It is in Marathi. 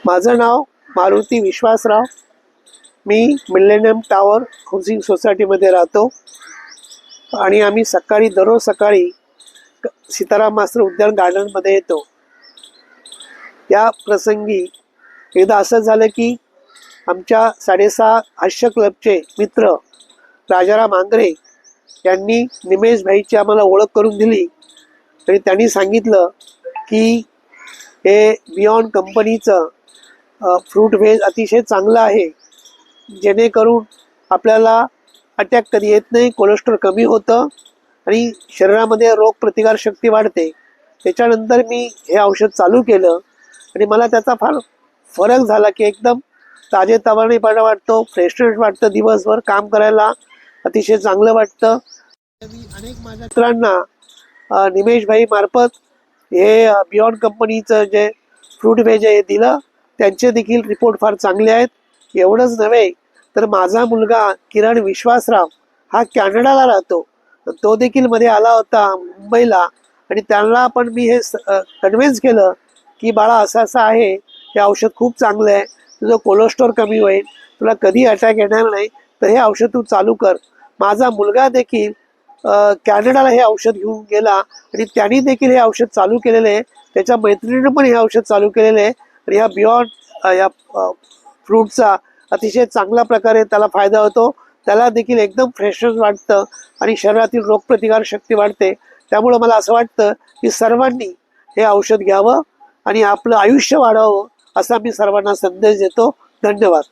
माझं नाव मारुती विश्वासराव. मी मिलेनियम टावर हाऊसिंग सोसायटीमध्ये राहतो आणि आम्ही दररोज सकाळी सीताराम मास्टर उद्यान गार्डनमध्ये येतो. या प्रसंगी एकदा असं झालं की आमच्या 6.5 हास्य क्लबचे मित्र राजाराम आंग्रे यांनी निमेश भाईची आम्हाला ओळख करून दिली आणि त्यांनी सांगितलं की हे बियॉन्ड कंपनीचं फ्रूट व्हेज अतिशय चांगलं आहे, जेणेकरून आपल्याला अटॅक कधी येत नाही, कोलेस्ट्रॉल कमी होतं आणि शरीरामध्ये रोगप्रतिकारशक्ती वाढते. त्याच्यानंतर मी हे औषध चालू केलं आणि मला त्याचा फार फरक झाला की एकदम ताजेतवानेपणा वाटतो, फ्रेशनेस वाटतं, दिवसभर काम करायला अतिशय चांगलं वाटतं. मी अनेक माझ्या मित्रांना निमेश भाई मार्फत हे बियॉन्ड कंपनीचं जे फ्रूट व्हेज आहे दिलं. त्यांचे देखील रिपोर्ट फार चांगले आहेत. एवढंच नव्हे तर माझा मुलगा किरण विश्वासराव हा कॅनडाला राहतो, तो देखील मध्ये आला होता मुंबईला आणि त्यांना पण मी हे कन्व्हिन्स केलं की बाळा असं असं आहे, हे औषध खूप चांगलं आहे, तुझं कोलेस्ट्रॉल कमी होईल, तुला कधी अटॅक येणार नाही, तर हे औषध तू चालू कर. माझा मुलगा देखील कॅनडाला हे औषध घेऊन गेला आणि त्यांनी देखील हे औषध चालू केलेले आहे. त्याच्या मैत्रिणीनं पण हे औषध चालू केलेले आहे आणि ह्या बियॉन्ड या फ्रूटचा अतिशय चांगल्या प्रकारे त्याला फायदा होतो. त्याला देखील एकदम फ्रेशनेस वाटतं आणि शरीरातील रोगप्रतिकार शक्ती वाढते. त्यामुळं मला असं वाटतं की सर्वांनी हे औषध घ्यावं आणि आपलं आयुष्य वाढावं असा मी सर्वांना संदेश देतो. धन्यवाद.